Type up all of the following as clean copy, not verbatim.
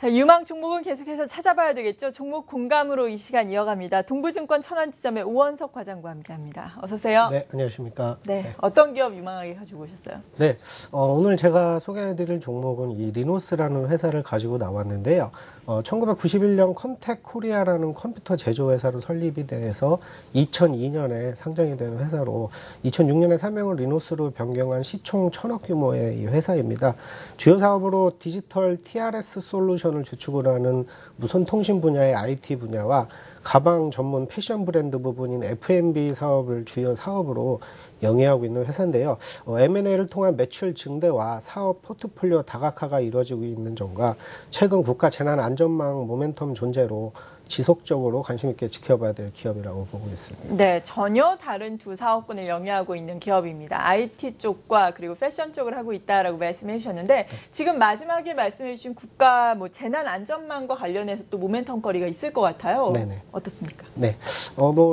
자, 유망 종목은 계속해서 찾아봐야 되겠죠. 종목 공감으로 이 시간 이어갑니다. 동부증권 천안지점의 오원석 과장과 함께합니다. 어서 오세요. 네, 안녕하십니까. 네, 어떤 기업 유망하게 가지고 오셨어요? 네, 오늘 제가 소개해드릴 종목은 이 리노스라는 회사를 가지고 나왔는데요. 1991년 컴텍 코리아라는 컴퓨터 제조회사로 설립이 돼서 2002년에 상장이 되는 회사로 2006년에 사명을 리노스로 변경한 시총 1,000억 규모의 이 회사입니다. 주요 사업으로 디지털 TRS 솔루션을 주축으로 하는 무선통신 분야의 IT 분야와 가방 전문 패션 브랜드 부분인 F&B 사업을 주요 사업으로 영위하고 있는 회사인데요. M&A를 통한 매출 증대와 사업 포트폴리오 다각화가 이루어지고 있는 점과 최근 국가 재난 안전망 모멘텀 존재로 지속적으로 관심 있게 지켜봐야 될 기업이라고 보고 있습니다. 네, 전혀 다른 두 사업군을 영위하고 있는 기업입니다. IT 쪽과 그리고 패션 쪽을 하고 있다라고 말씀해 주셨는데 지금 마지막에 말씀해 주신 국가 재난 안전망과 관련해서 또 모멘텀거리가 있을 것 같아요. 네네. 어떻습니까? 네,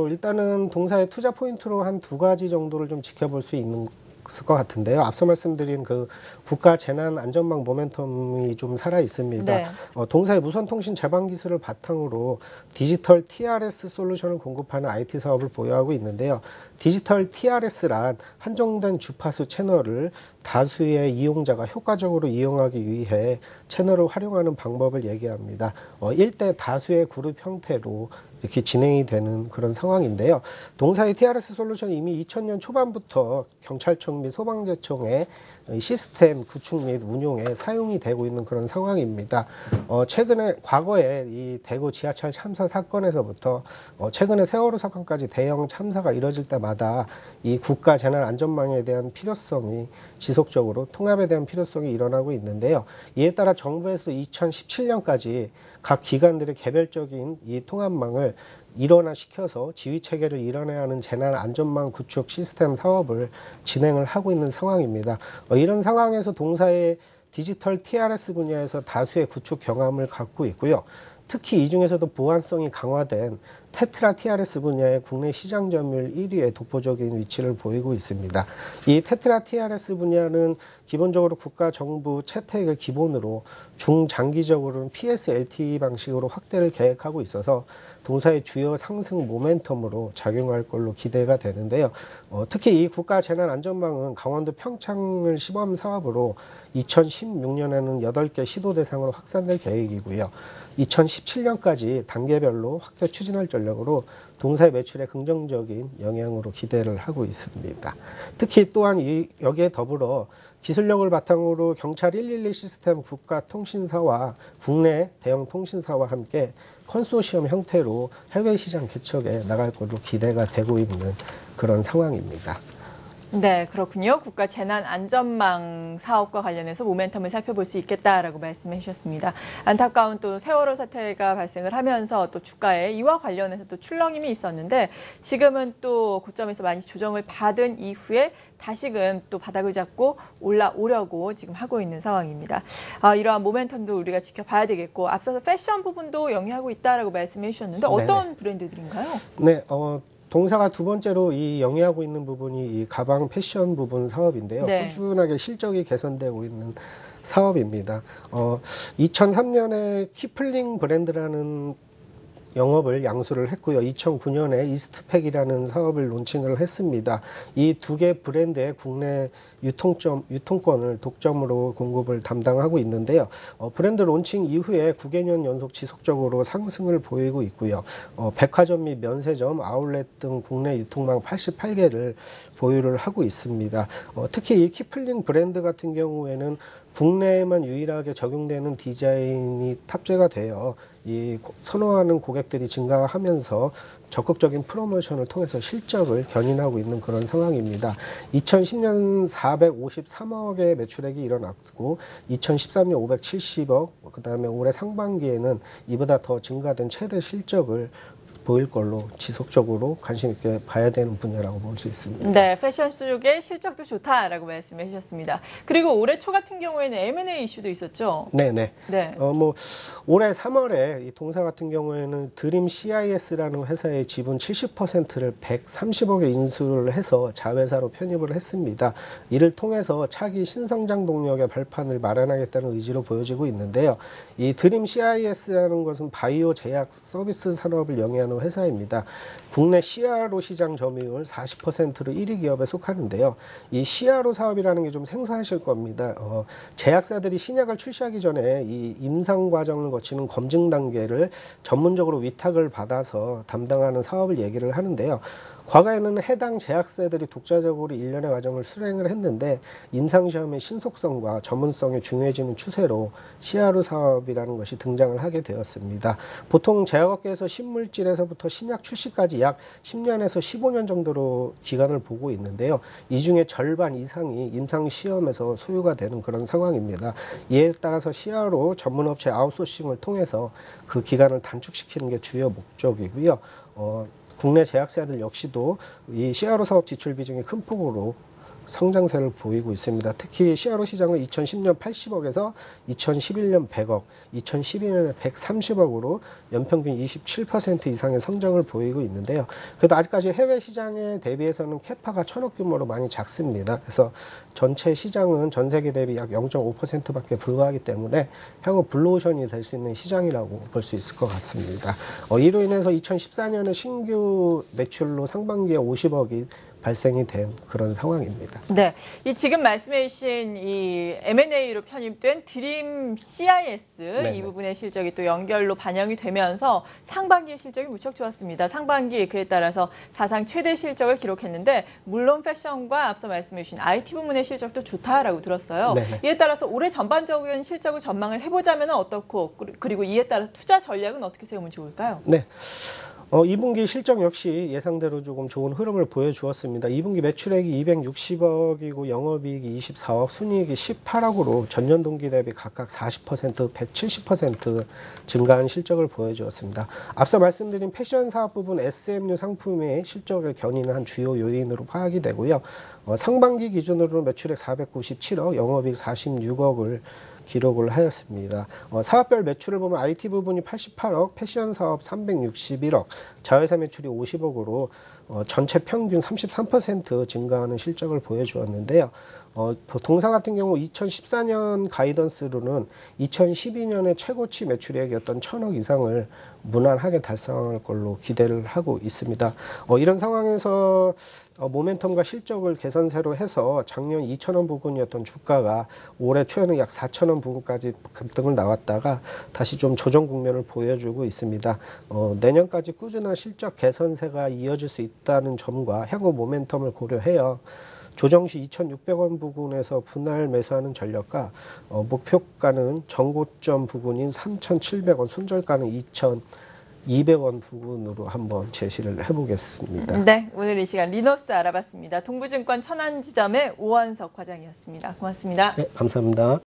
일단은 동사의 투자 포인트로 한 두 가지 정도를 좀 지켜볼 수 있을 것 같은데요. 앞서 말씀드린 그 국가 재난 안전망 모멘텀이 좀 살아 있습니다. 네. 동사의 무선통신 제방 기술을 바탕으로 디지털 TRS 솔루션을 공급하는 IT 사업을 보유하고 있는데요. 디지털 TRS란 한정된 주파수 채널을 다수의 이용자가 효과적으로 이용하기 위해 채널을 활용하는 방법을 얘기합니다. 1대 다수의 그룹 형태로 이렇게 진행이 되는 그런 상황인데요. 동사의 TRS 솔루션이 이미 2000년 초반부터 경찰청 및 소방제청의 시스템 구축 및 운용에 사용이 되고 있는 그런 상황입니다. 과거에 이 대구 지하철 참사 사건에서부터 최근에 세월호 사건까지 대형 참사가 이뤄질 때마다 이 국가 재난 안전망에 대한 필요성이 지속적으로 통합에 대한 필요성이 일어나고 있는데요. 이에 따라 정부에서 2017년까지 각 기관들의 개별적인 이 통합망을 일원화시켜서 지휘체계를 일원해야 하는 재난 안전망 구축 시스템 사업을 진행을 하고 있는 상황입니다. 이런 상황에서 동사의 디지털 TRS 분야에서 다수의 구축 경험을 갖고 있고요. 특히 이 중에서도 보안성이 강화된 테트라 TRS 분야의 국내 시장 점유율 1위의 독보적인 위치를 보이고 있습니다. 이 테트라 TRS 분야는 기본적으로 국가 정부 채택을 기본으로 중장기적으로는 PSLTE 방식으로 확대를 계획하고 있어서 동사의 주요 상승 모멘텀으로 작용할 걸로 기대가 되는데요. 특히 이 국가 재난 안전망은 강원도 평창을 시범 사업으로 2016년에는 8개 시도 대상으로 확산될 계획이고요. 2017년까지 단계별로 확대 추진할 전략으로 동사의 매출에 긍정적인 영향으로 기대를 하고 있습니다. 특히 또한 여기에 더불어 기술력을 바탕으로 경찰 112 시스템 국가통신사와 국내 대형 통신사와 함께 컨소시엄 형태로 해외 시장 개척에 나갈 걸로 기대가 되고 있는 그런 상황입니다. 네, 그렇군요. 국가 재난 안전망 사업과 관련해서 모멘텀을 살펴볼 수 있겠다라고 말씀해 주셨습니다. 안타까운 또 세월호 사태가 발생을 하면서 또 주가에 이와 관련해서 또 출렁임이 있었는데 지금은 또 고점에서 많이 조정을 받은 이후에 다시금 또 바닥을 잡고 올라오려고 지금 하고 있는 상황입니다. 이러한 모멘텀도 우리가 지켜봐야 되겠고 앞서서 패션 부분도 영위하고 있다라고 말씀해 주셨는데 어떤 네네. 브랜드들인가요? 네, 동사가 두 번째로 영위하고 있는 부분이 이 가방 패션 부분 사업인데요. 네. 꾸준하게 실적이 개선되고 있는 사업입니다. 2003년에 키플링 브랜드라는 영업을 양수를 했고요. 2009년에 이스트팩이라는 사업을 론칭을 했습니다. 이 두 개 브랜드의 국내 유통권을 독점으로 공급을 담당하고 있는데요. 브랜드 론칭 이후에 9개년 연속 지속적으로 상승을 보이고 있고요. 백화점 및 면세점, 아울렛 등 국내 유통망 88개를 보유를 하고 있습니다. 특히 이 키플링 브랜드 같은 경우에는 국내에만 유일하게 적용되는 디자인이 탑재가 되어 선호하는 고객들이 증가하면서 적극적인 프로모션을 통해서 실적을 견인하고 있는 그런 상황입니다. 2010년 453억의 매출액이 일어났고 2013년 570억, 그다음에 올해 상반기에는 이보다 더 증가된 최대 실적을 보일 걸로 지속적으로 관심 있게 봐야 되는 분야라고 볼 수 있습니다. 네, 패션 쪽의 실적도 좋다라고 말씀해 주셨습니다. 그리고 올해 초 같은 경우에는 M&A 이슈도 있었죠? 네네. 네. 올해 3월에 이 동사 같은 경우에는 드림 CIS라는 회사의 지분 70%를 130억에 인수를 해서 자회사로 편입을 했습니다. 이를 통해서 차기 신성장 동력의 발판을 마련하겠다는 의지로 보여지고 있는데요. 이 드림 CIS라는 것은 바이오 제약 서비스 산업을 영위하는 회사입니다. 국내 CRO 시장 점유율 40%로 1위 기업에 속하는데요. 이 CRO 사업이라는 게 좀 생소하실 겁니다. 제약사들이 신약을 출시하기 전에 이 임상 과정을 거치는 검증 단계를 전문적으로 위탁을 받아서 담당하는 사업을 얘기를 하는데요. 과거에는 해당 제약사들이 독자적으로 일련의 과정을 수행을 했는데 임상시험의 신속성과 전문성이 중요해지는 추세로 CRO 사업이라는 것이 등장을 하게 되었습니다. 보통 제약업계에서 신물질에서부터 신약 출시까지 약 10년에서 15년 정도로 기간을 보고 있는데요. 이 중에 절반 이상이 임상시험에서 소요가 되는 그런 상황입니다. 이에 따라서 CRO 전문업체 아웃소싱을 통해서 그 기간을 단축시키는 게 주요 목적이고요. 국내 제약사들 역시도 이 CRO 사업 지출 비중이 큰 폭으로 성장세를 보이고 있습니다. 특히 CRO 시장은 2010년 80억에서 2011년 100억, 2012년에 130억으로 연평균 27% 이상의 성장을 보이고 있는데요. 그래도 아직까지 해외 시장에 대비해서는 캐파가 1000억 규모로 많이 작습니다. 그래서 전체 시장은 전 세계 대비 약 0.5%밖에 불과하기 때문에 향후 블루오션이 될 수 있는 시장이라고 볼 수 있을 것 같습니다. 이로 인해서 2014년에 신규 매출로 상반기에 50억이 발생이 된 그런 상황입니다. 네, 이 지금 말씀해 주신 이 M&A로 편입된 드림 CIS 네네. 이 부분의 실적이 또 연결로 반영이 되면서 상반기의 실적이 무척 좋았습니다. 상반기 그에 따라서 사상 최대 실적을 기록했는데 물론 패션과 앞서 말씀해 주신 IT 부문의 실적도 좋다라고 들었어요. 네네. 이에 따라서 올해 전반적인 실적을 전망을 해보자면 어떻고 그리고 이에 따라 투자 전략은 어떻게 세우면 좋을까요? 네. 2분기 실적 역시 예상대로 조금 좋은 흐름을 보여주었습니다. 2분기 매출액이 260억이고 영업이익이 24억, 순이익이 18억으로 전년 동기 대비 각각 40%, 170% 증가한 실적을 보여주었습니다. 앞서 말씀드린 패션 사업 부분 SMU 상품의 실적을 견인한 한 주요 요인으로 파악이 되고요. 상반기 기준으로 매출액 497억, 영업이익 46억을 기록을 하였습니다. 사업별 매출을 보면 IT 부분이 88억, 패션 사업 361억, 자회사 매출이 50억으로 전체 평균 33% 증가하는 실적을 보여주었는데요. 동사 같은 경우 2014년 가이던스로는 2012년에 최고치 매출액이었던 1000억 이상을 무난하게 달성할 걸로 기대를 하고 있습니다. 이런 상황에서 모멘텀과 실적을 개선세로 해서 작년 2,000원 부근이었던 주가가 올해 초에는 약 4,000원 부근까지 급등을 나왔다가 다시 좀 조정 국면을 보여주고 있습니다. 내년까지 꾸준한 실적 개선세가 이어질 수 있다는 점과 향후 모멘텀을 고려해요. 조정 시 2,600원 부근에서 분할 매수하는 전략과 목표가는 정고점 부근인 3,700원, 손절가는 2,200원 부근으로 한번 제시를 해보겠습니다. 네, 오늘 이 시간 리노스 알아봤습니다. 동부증권 천안지점의 오원석 과장이었습니다. 고맙습니다. 네, 감사합니다.